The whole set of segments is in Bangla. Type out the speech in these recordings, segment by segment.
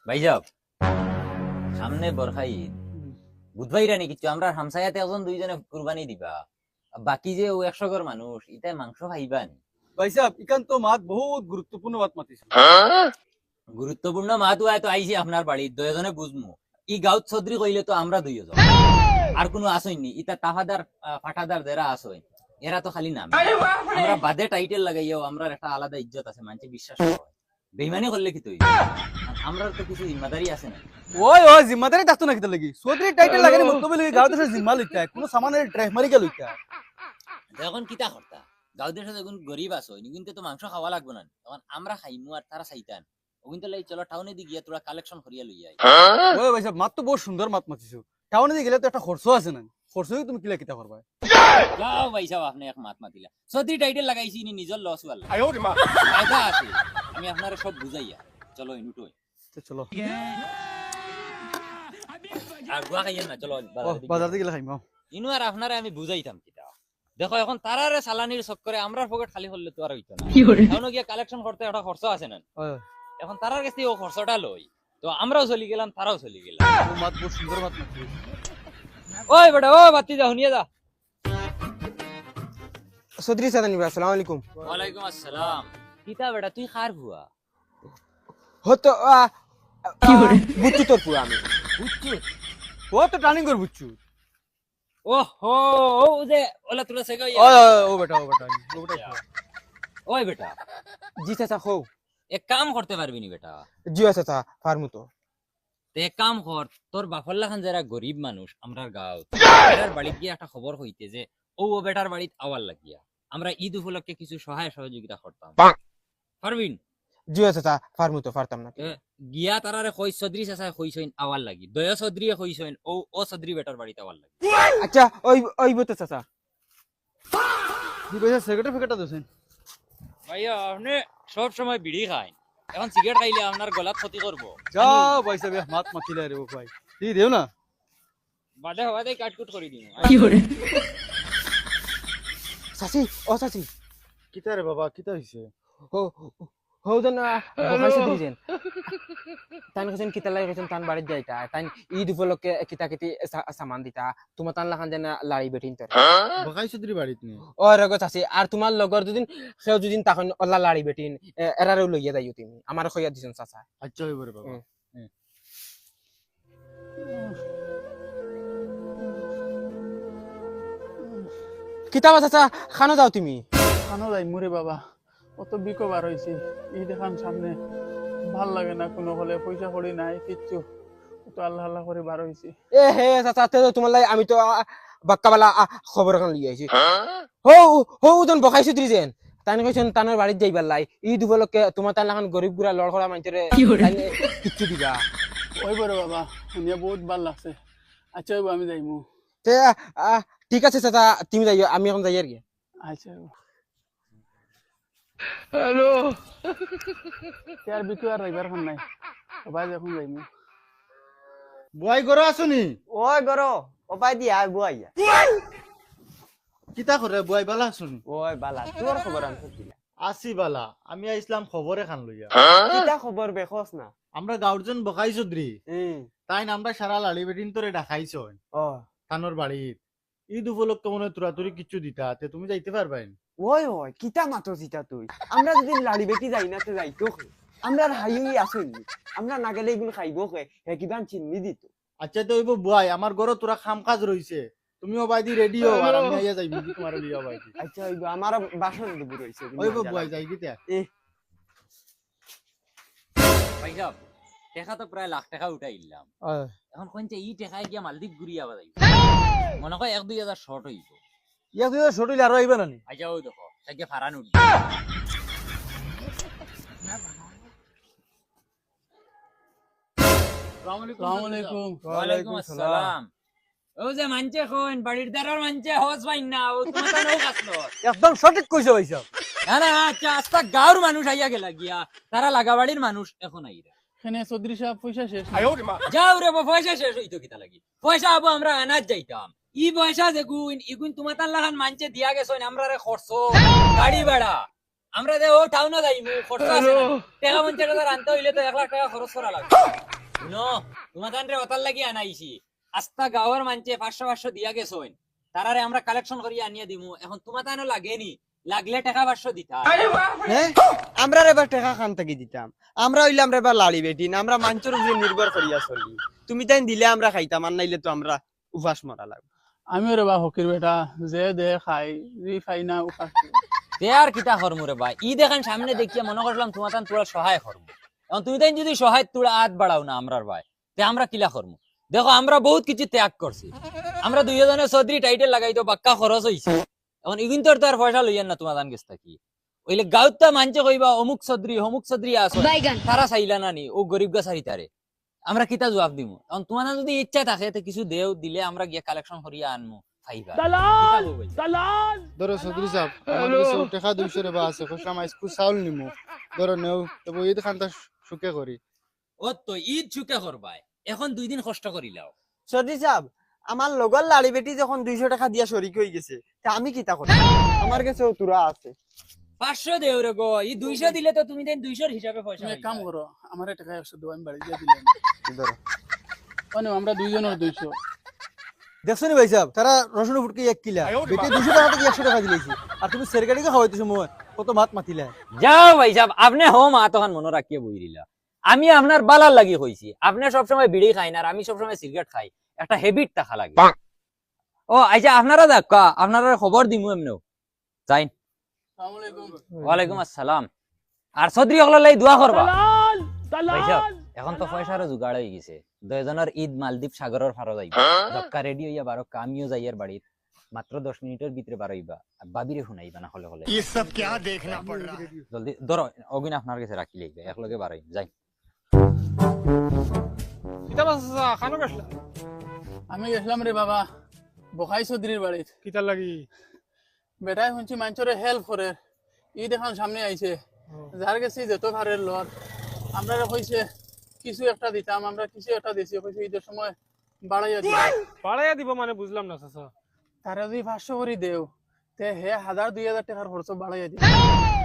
ভাইজাব সামনে বরখা ঈদ বুধবাইরা নি কিছু আমরা হামসায়াতে একজন দুইজনে কুরবানি দিবা বাকি যে ও 100 ঘর মানুষ ইটা মাংস খাইবানি ভাই সাহেব ইকান তো মাত বহুত গুরুত্বপূর্ণ মাত মাতিছে। গুরুত্বপূর্ণ মাহাতু আয় তো আইছি আপনার বাড়ি দুইজনে বুঝমু ই গাউত চৌধুরী কইলে তো আমরা দুইজন আর কোনো আসইনি ইটা তাফাদার ফাটাদার যারা আসই এরা তো খালি নাম আমরা বাদে টাইটেল লাগাইও আমরা একটা আলাদা ইজ্জত আছে মানুষ বিশ্বাস করে বেইমানি করলে কি তুই আমরা তো কিছু জিম্মাদারি আছে না ওই ওই জিম্মাদারি থাকতো না কিতা লাগি চৌধুরী টাইটেল লাগানি মতলব লাগি গাঁও দেশের জিম্মা লইতা কোনো সামানের ট্রেক মারি গেল লইতা। এখন কিতা করতা গাঁও দেশে যখন গরিব আছো কিন্তু তো মাংস খাওয়া লাগবে না তখন আমরা খাইমু আর তারা চাইতান ওগুন তো লাই চলো টাউনে দি গিয়া তোরা কালেকশন করিয়া লই আই ওই ভাই সাহেব মাত তো বহুত সুন্দর মাত মাতিছো। টাউনে দিয়ে গেলে তো একটা খরচ আছে না, খরচই তুমি কিলা কিতা করবা। যাও ভাই সাহেব আপনি এক মাত মাতিলা সদি টাইটেল লাগাইছি নি নিজের লস ওয়ালা ফায়দা আছে আমি আপনারে সব বুঝাইয়া চলো ইনুটোই তো চলো আর গুয়া খাইয়েন না চলো বাজার দিয়ে গেলে খাইম। ইনু আর আপনারে আমি বুঝাইতাম কিটা দেখো এখন তারারে সালানির চক্করে আমরা পকেট খালি করলে তো আর হইতো না এখন গিয়া কালেকশন করতে একটা খরচ আছে না এখন তারার কাছে ও খরচটা লই তো আমরাও চলি গেলাম তারাও চলি গেলাম মাত বহুত সুন্দর মাত মাতিছো। ওই বেটা ও বাতি যা শুনিয়ে যা চৌধুরী সাদানি ভাই আসসালামু আলাইকুম। ওয়ালাইকুম আসসালাম কিতা বেটা তুই খার ভুয়া হতো কি করে বুঝছি তোর পুরো আমি বুঝছো ও তো টার্নিং কর বুঝছো। ও হো ও যে ওলা তোরা সেগা ও বেটা ওই বেটা জি চাচা হো এক কাম করতে পারবি নি বেটা জি চাচা পারমু তো। তে এক কাম কর তোর বাফল্লা খান যারা গরিব মানুষ আমরার গাঁও বেটার বাড়িত গিয়ে একটা খবর হইতে যে ও বেটার বাড়িত আওয়ার লাগিয়া আমরা ঈদ উপলক্ষে কিছু সহায় সহযোগিতা করতাম পারবিন জি চাচা পারমু তো পারতাম না গিয়া তারারে কই চৌধুরী চাচায় কইছইন আওয়ার লাগি দয়া চৌধুরীয়ে কইছইন ও চৌধুরী বেটার বাড়িতে আওয়ার লাগি আচ্ছা ওই বতো চাচা দি ভাই সেক্রেটারি ফেকেটা দছেন ভাইয়া আপনি সব সময় বিড়ি খায় এখন সিগারেট খাইলে আপনার গলাত ক্ষতি করব যাও ভাই সাহেব মাত মাতিলা রে ও ভাই দি দেও না বাদে হওয়াতে কাটকুট করে দিন কি করে চাচি ও চাচি কিতা রে বাবা কিতা হইছে। হো হো দেন বকাইছে দিছেন তান কইছেন কিতা লাই কইছেন তান বাড়ি যাইতা তান ঈদ উপলক্ষে কিতা কিতি সামান দিতা তোমার তান লাখান দেন লাড়ি বেটিন তোর বকাই চৌধুরী বাড়িত নি ও রগ চাচি আর তোমার লগর দুদিন সেও দুদিন তখন অল্লা লাড়ি বেটিন এরারও লইয়া যাইও তুমি আমার কইয়া দিছেন চাচা। আচ্ছা হইব রে বাবা। কিতা বা চাচা খানো যাও তুমি খানো যাই মুরে বাবা অত বিকো বার হয়েছি ই দেখান সামনে ভাল লাগে না কোনো হলে পয়সা করি নাই কিচ্ছু তো আল্লাহ আল্লাহ করে বার হয়েছি। এ হে চাচা তে তোমার লাই আমি তো বাক্কাবালা খবর এখন লিয়ে আইছি হো হো জন বকাইছো দিছেন তান কইছেন তানের বাড়িত যাইবার লাই ঈদ উপলক্ষে তোমার তান লাখান গরিব গুড়া লড় করা মাইতরে কিচ্ছু দিবা ওই বড় বাবা শুনিয়া বহুত ভাল লাগছে। আচ্ছা ওইব আমি যাইমু। তে ঠিক আছে চাচা তুমি যাইও আমি এখন যাই আর কি। আচ্ছা হ্যালো আর বিকো আর রাইবার খান নাই সবাই এখন যাইমু। বুয়াই গরো আসনি ওই গরো ওপাই দিয়া বুয়াইয়া কিতা করে বুয়াই বালা আসনি ওই বালা তোর খবর আনছ কিলা আসি বালা আমি আইসলাম খবরে খান লইয়া কিতা খবর বেখস না আমরা গাউরজন বকাই চৌধুরী হুম তাই আমরা সারা লাড়ি বেটিন তোরে দেখাইছ ও থানোর বাড়ির ঈদ উপলক্ষে মনে হয় তুরাতুরি কিচ্ছু দিতা তে তুমি যাইতে পারবেন। ওই ওই কিতা মাতো জিতা তুই আমরা যদি লাড়ি বেটি যাই না তো যাইতো আমরা হাইই আসনি আমরা না গেলে এগুলো খাইবো হে কিবান চিনি দিত আচ্ছা তো হইব বুয়াই আমার ঘরে তোরা খাম কাজ রইছে তুমিও বাইদি রেডি হও আর আমি আইয়া যাইবি কি তোমার লিয়া বাইদি আচ্ছা হইব আমার বাসন দেব রইছে হইব বুয়াই যাই কিতা ভাই সাহেব টাকা তো প্রায় লাখ টাকা উঠাই দিলাম এখন কোনছে ই টাকায় গিয়া মালদ্বীপ ঘুরিয়া যাইব মনে হয় 1-2 হাজার শর্ট হইব ইয়া তুই ছোটইলে আর আইবা নানি আচ্ছা ওই দেখো তাকে ফারান উঠি আসসালামু আলাইকুম। ওয়ালাইকুম আসসালাম ও যে মানছে কোন বাড়ির দারার মানছে হজ পাইন না ও তোমার তো নৌ কাটলো একদম সঠিক কইছো ভাই সাহেব। না না আচ্ছা আস্তা গাঁর মানুষ আইয়া গেলা গিয়া তারা লাগাবাড়ির মানুষ এখন আইরা এখানে চৌধুরী সাহেব পয়সা শেষ। যাও রে পয়সা শেষ হইতো কিতা লাগি পয়সা আবো আমরা আনাজ যাইতাম ই পয়সা যেগুন ইগুন তোমার তার লাগান মানছে দিয়া গেছন আমরা রে খরচ গাড়ি ভাড়া আমরা যে ও টাউনে যাইমু খরচ আছে না টাকা 50,000 আনতে হইলে তো 1 লাখ টাকা খরচ করা লাগবে নো তোমাদের রে ওতার লাগি আনাইছি আস্তা গাঁওয়ের মানছে 500 দিয়া গেছইন তারারে আমরা কালেকশন করিয়া আনিয়া দিমু এখন তোমাদের লাগেনি লাগলে টাকা 500 দিতা হ্যাঁ আমরা এবার টাকা খান থাকি দিতাম আমরা হইলাম এবার লাড়ি বেটি না আমরা মানুষের উপরে নির্ভর করিয়া চলি তুমি তাই দিলে আমরা খাইতাম আর নাইলে তো আমরা উপাস মরা লাগবে আমিও রে বা হকির বেটা যে দে খাই জি খাই না উপাস তে আর কিতা করমু রে ভাই ই দেখেন সামনে দেখিয়া মনে করলাম তোমাদের তোরা সহায় করমু এখন তুমি তাই যদি সহায় তোরা হাত বাড়াও না আমরার ভাই তে আমরা কিলা করমু দেখো আমরা বহুত কিছু ত্যাগ করছি আমরা দুইজনে চৌধুরী টাইটেল লাগাই তো বাক্কা খরচ হইছে এখন ইগুন তোর তো আর পয়সা লইয়ান না তোমাদের গেছ থাকি ওইলে গাঁৱত মানছে কইবা অমুক চৌধুরী আসো তারা চাইলা না নি ও গরিব গাছারি তারে আমরা কিতা জবাব দিমু এখন তোমাদের যদি ইচ্ছা থাকে তো কিছু দেও দিলে আমরা গিয়ে কালেকশন করিয়া আনমু ফাইবা ধরো চৌধুরী সাহেব আমার কাছে টাকা 200 রে বা আছে কইলাম আইসকু চাউল নিমু ধরো নেও তবে ঈদ খানটা সুখে করি ও তো ঈদ চুকে করবাই এখন 2 দিন কষ্ট করিলাও সদি সাহেব আমার লগর লাড়ি বেটি যখন 200 টাকা দিয়া শরিক হয়ে গেছে তা আমি কিতা করি আমার কাছে তুরা আছে 500 দেও রে গো ই 200 দিলে তো তুমি দেন 200 এর হিসাবে পয়সা তুমি এক কাম পাইবা। করো আমার টাকা 100 দাও আমি বাড়ি দিয়ে দিলাম ধরো মানে আমরা দুইজনের 200 দেখছো নি ভাই সাহেব তারা রসুন ফুটকে 1 কিলা বেটি 200 টাকা থেকে 100 টাকা দিলেছি আর তুমি সেরগাড়িকে খাওয়াইতেছো মই কত ভাত মাতিলা যাও ভাই সাহেব আপনি হো মা তখন মনে রাখিয়ে বই দিলা আমি আপনার বালার লাগি কইছি আপনি সব সময় বিড়ি খাই না আর আমি সব সময় সিগারেট খাই একটা হ্যাবিট থাকা লাগে ও আচ্ছা আপনারা দেখা আপনারা খবর দিমু এমনেও যাই আসসালামু আলাইকুম ওয়ালাইকুম আসসালাম আর চৌধুরী হকলে লাই দোয়া করবা ভাই সাহেব এখন তো পয়সারও জোগাড় হয়ে গেছে দুইজনের ঈদ মালদ্বীপ সাগরের ফারো যাইবা দক্কা রেডি হইয়া বারো আমিও যাইয়ার বাড়িত মাত্র 10 মিনিটের ভিতরে বারইবা আর বাবিরে শুনাইবা না হলে হলে ये सब क्या देखना पड़ रहा है জলদি ধরো অগিন আপনার কাছে রাখি লইবে একলগে বারই যাই কিতা বাস খানো গেছলা আমি গেছিলাম রে বাবা বখাই চৌধুরীর বাড়িত কিতা লাগি বেটাই শুনছি মানুষরে হেল্প করে ঈদ এখন সামনে আইছে যার গেছি যত ভারের লর আমরা কইছে কিছু একটা দিতাম আমরা কিছু একটা দিছি কইছে ঈদের সময় বাড়াইয়া দিই পাড়াইয়া দিব মানে বুঝলাম না চাচা তারা যদি 500 করে দেও তে হে 1000-2000 টাকার খরচ বাড়াইয়া দিই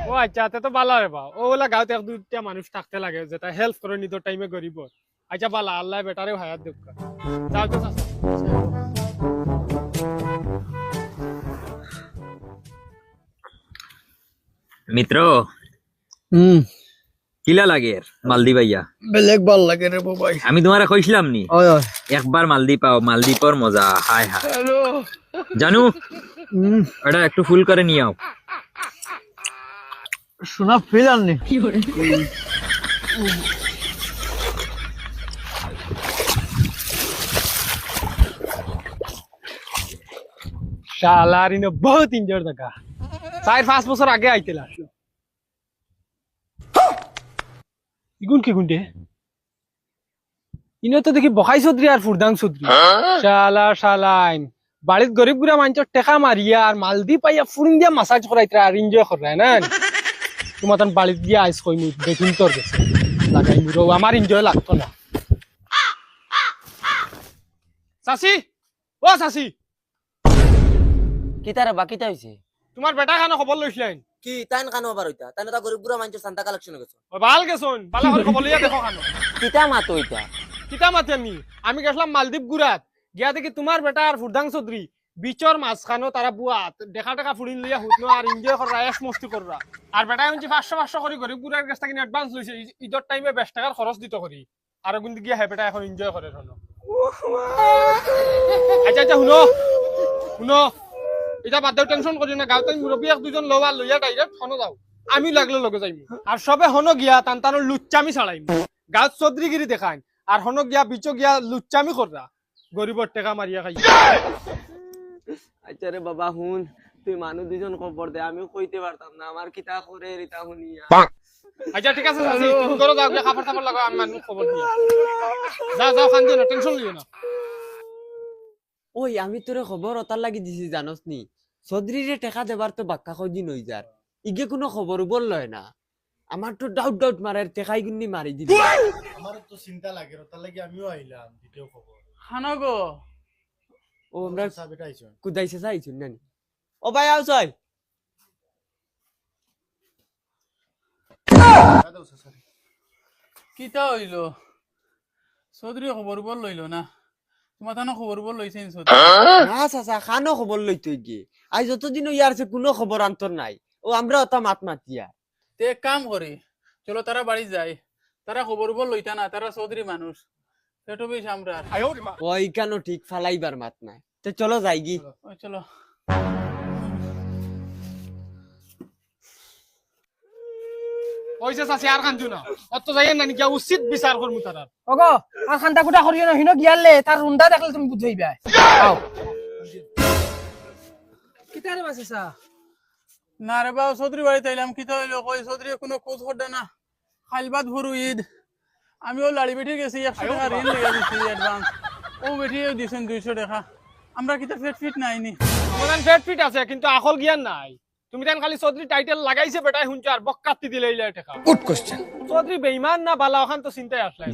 ও আচ্ছা তে তো বালা রে বা ওলা গাঁৱত এক দুইটা মানুষ থাকতে লাগে যেটা হেল্প করে নিত টাইমে গরিব আচ্ছা বালা আল্লাহ বেটারে হায়াত দেখ যাও তো চাচা মিত্র কিলা লাগে মালদ্বীপ আইয়া বেলেগ ভাল লাগে রে বাবাই আমি তোমারে কইছিলাম নি ওই ওই একবার মালদ্বীপ পাও মালদ্বীপর মজা হায় হায় জানু এটা একটু ফুল করে নিয়ে আও শোনা ফিল আননি শালার ইনো বহুত ইনজোর দেখা 4-5 বছর আগে আইতেলা আসলো ইগুন কি গুনতে ইনো তো দেখি বখাই চৌধুরী আর ফুরদাং চৌধুরী শালাইন বাড়িত গরিব গুড়া মানুষের টেকা মারিয়া আর মালদ্বীপ পাইয়া ফুরিন দিয়া মাসাজ করাইতরা আর এনজয় করায় না তোমার তান বাড়িত গিয়া আইস কইমু দেখিন তোর গেছে লাগাই মুরো আমার এনজয় লাগতো না চাচি ও চাচি কিতারে বাকিটা হইছে তোমার বেটা খানো খবর লইছিলেন কি তাইন কানো আবার হইতা তাইন তা গরিব বুড়া মানুষের সান্তা কালেকশন গেছো ভাল গেছন বালা করে খবর লইয়া দেখো খানো কিতা মাতো হইতা কিতা মাতি আমি গেছিলাম মালদ্বীপ গুড়াত গিয়া দেখি তোমার বেটা আর ফুরদাং চৌধুরী বিচর মাঝখানো তারা বুয়া দেখা টাকা ফুড়িন লইয়া হুতনো আর এনজয় কররা এস মস্তি কররা আর বেটা শুনছি 500 করে গরিব গুড়ার কাছ থেকে অ্যাডভান্স লইছে ঈদের টাইমে 20 টাকার খরচ দিত করি আর কিন্তু গিয়া হে বেটা এখন এনজয় করে ধরো আচ্ছা আচ্ছা শুনো এটা বাদ দাও টেনশন করি না গাঁৱত মুরব্বী এক দুজন লওয়া লইয়া ডাইরেক্ট হনো যাও আমি লাগলে লগে যাইম আর সবে হনো গিয়া তান্তানো লুচ্চামি ছাড়াইম গাঁৱত চৌধুরীগিরি দেখাইন আর হনো গিয়া বিচো গিয়া লুচ্চামি কররা গরিবর টাকা মারিয়া খাই আচ্ছা রে বাবা হুন তুই মানুষ দুজন খবর দে আমি কইতে পারতাম না আমার কিতা করে রিতা শুনিয়া আচ্ছা ঠিক আছে চাচি তুমি করো যাও গিয়া খাবার টাবার লাগাও আমি মানুষ খবর দিয়া যাও খান দিও না টেনশন লিও না ওই আমি তোরে খবর ওতার লাগি দিছি জানোস নি চৌধুরীরে টাকা দেবার তো বাক্কা কদিন হই যার ইগে কোনো খবর বললয় না আমার তো ডাউট মারার টেকাই গুন্নি মারি দিল আমার তো চিন্তা লাগে তার লাগি আমিও আইলাম দ্বিতীয় খবর খানো গো ও আমরা সাহেব এটা আইছো কুদাইছে চাইছুন নানি ও ভাই আও চাই কিতা হইলো চৌধুরী খবর বল লইলো না তোমার থানো খবর বল লইছেন চৌধুরী না চাচা খানো খবর লইতে গিয়ে আজ যতদিন ইয়ার আছে কোনো খবর আন্তর নাই ও আমরা ওটা মাত মাতিয়া তে এক কাম করি চলো তারা বাড়ি যায় তারা খবর বল লইতা না তারা চৌধুরী মানুষ সেটা বেশ আমরা ওই কেন ঠিক ফালাইবার মাত নাই তো চলো যাই গি ওই চলো ওইছে চাচি আর খানজু না অত যাই না নাকি উচিত বিচার করমু তারার ওগো আর খান্তা কুটা করিও না হিনো গিয়ালে তার রুন্দা দেখলে তুমি বুঝাইবা আও কিতারে বাসিসা না রে বাবা চৌধুরী বাড়িতে এলাম কি তো হইলো কই চৌধুরী কোনো খোঁজ খবর না খাইলবাদ ভরু ঈদ আমিও লাড়ি বেঠি গেছি 100 টাকা ঋণ লেগে দিছি অ্যাডভান্স ও বেঠিয়ে দিছেন 200 টাকা আমরা কি তো ফেট ফিট নাইনি তোমার ফেট ফিট আছে কিন্তু আকল জ্ঞান নাই তুমি দেন খালি চৌধুরী টাইটেল লাগাইছে বেটাই শুনছো আর বক্কাতি দিলে ইলা টাকা গুড কোশ্চেন চৌধুরী বেঈমান না বালা ওখান তো চিন্তাই আসলে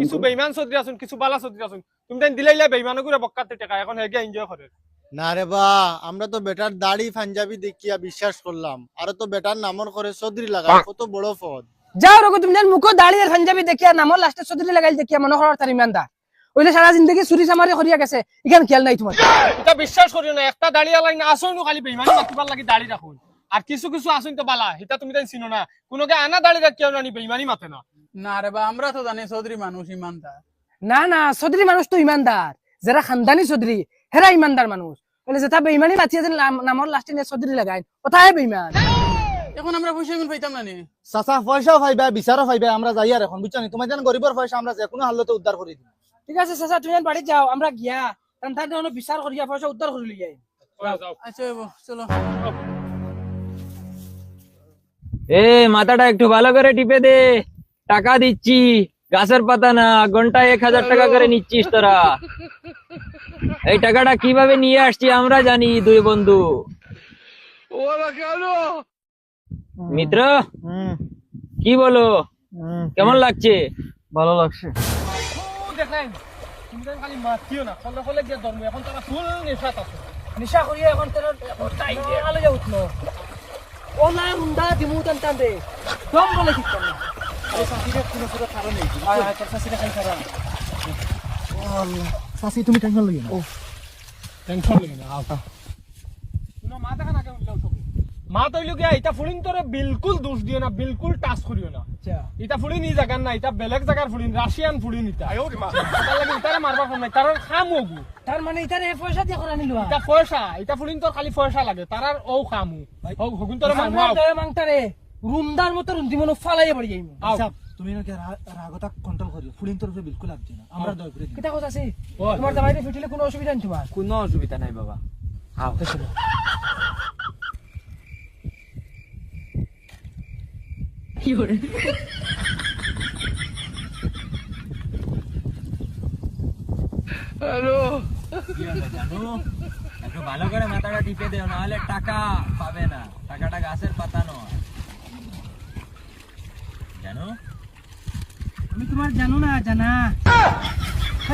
কিছু বেঈমান চৌধুরী আছেন কিছু বালা চৌধুরী আছেন তুমি দেন দিলে ইলা বেঈমানও করে বক্কাতি টাকা এখন হেগে এনজয় করে না রে বা আমরা তো বেটার দাড়ি পাঞ্জাবি দেখিয়া বিশ্বাস করলাম আর তো বেটার নামর করে চৌধুরী লাগা কত বড় পদ যাও রগো তুমি জান মুখো দাড়ি আর পাঞ্জাবি দেখিয়া নামর লাস্টে চৌধুরী লাগাইল দেখিয়া মনে হওয়ার তার ইমানদার ওইলে সারা জিন্দগি চুরি চামারি করিয়া গেছে ইখান খেয়াল নাই তোমার এটা বিশ্বাস করিও না একটা দাড়ি লাইন আসইনো খালি বেঈমানি মাতিবার লাগি দাড়ি রাখুন আর কিছু কিছু আসইন তো বালা এটা তুমি দেন চিনো না কোনোকে আনা দাড়ি রাখিও না নি বেঈমানি মাতে না না রে বা আমরা তো জানি চৌধুরী মানুষ ইমানদার না না চৌধুরী মানুষ তো ইমানদার যারা খানদানি চৌধুরী হেরা ইমানদার মানুষ বলে যেটা বেইমানি মাতিয়ে যে নামর লাস্টে নিয়ে চৌধুরী লাগাই ওটাই বেইমান এখন আমরা পয়সা গুণ পাইতাম না নি চাচা পয়সাও পাইবা বিচারও পাইবা আমরা যাই আর এখন বুঝছো নি তোমার যেন গরিবের পয়সা আমরা যে কোনো হালতে উদ্ধার করে দিই ঠিক আছে চাচা তুমি বাড়ি যাও আমরা গিয়া তার জন্য বিচার করিয়া পয়সা উদ্ধার করে লিয়ে আচ্ছা চলো এ মাথাটা একটু ভালো করে টিপে দে টাকা দিচ্ছি গাছের পাতা না ঘন্টায় 1000 টাকা করে নিচ্ছিস তোরা এই টাকাটা কিভাবে নিয়ে আসছি আমরা জানি দুই বন্ধু মিত্র কি বলো কেমন লাগছে ভালো লাগছে দেখেন তুমি দেন খালি মাতিও না কলে কলে গিয়ে ধর্ম এখন তারা ফুল নেশাত আছে নিশা করিয়া এখন তোর টাই দিয়ে আলো যা উঠলো ওলা রুন্দা দিমু টান টান দে দম বলে ঠিক না এই চাচিরে কোনো পুরো কারণ নেই আয় আয় তোর চাচিরে খাই খারা চাচি তুমি টেনশন লইও না টেনশন লাগে না আও তুমি মা দেখা না কেমন লাও সকে মা তইলো গিয়া এটা ফুলিন তোরে বিলকুল দোষ দিও না বিলকুল টাচ করিও না আচ্ছা এটা ফুলিন ই জায়গার না এটা বেলেগ জায়গার ফুলিন রাশিয়ান ফুলিন এটা তার লাগি ইতারে মারবা কোন নাই তার খামুগু তার মানে ইতারে পয়সা দিয়ে করা নিলো এটা পয়সা এটা ফুলিন তোর খালি পয়সা লাগে তার ও খামু হগুন তোরে মারবা মাংতারে রুন্দার মতো রুন্দি মনো ফালাইয়া পড়ি যাইমু আচ্ছা তুমি নাকি রাগতা কন্ট্রোল করিও ফুলিন তোর উপরে বিলকুল লাগছে না আমরা দয় করে দিই কিটা কথা আছে তোমার জামাইতে ফিটিলে কোনো অসুবিধা নেই তোমার কোনো অসুবিধা নাই বাবা জানো একটু ভালো করে মাথাটা টিপে দেও নাহলে টাকা পাবে না টাকাটা গাছের পাতা নয় জানো আমি তোমার জানো না জানা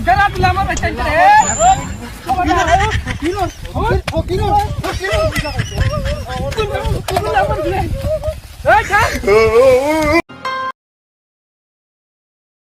জানা দিলাম আমার বাচ্চা রে ফকির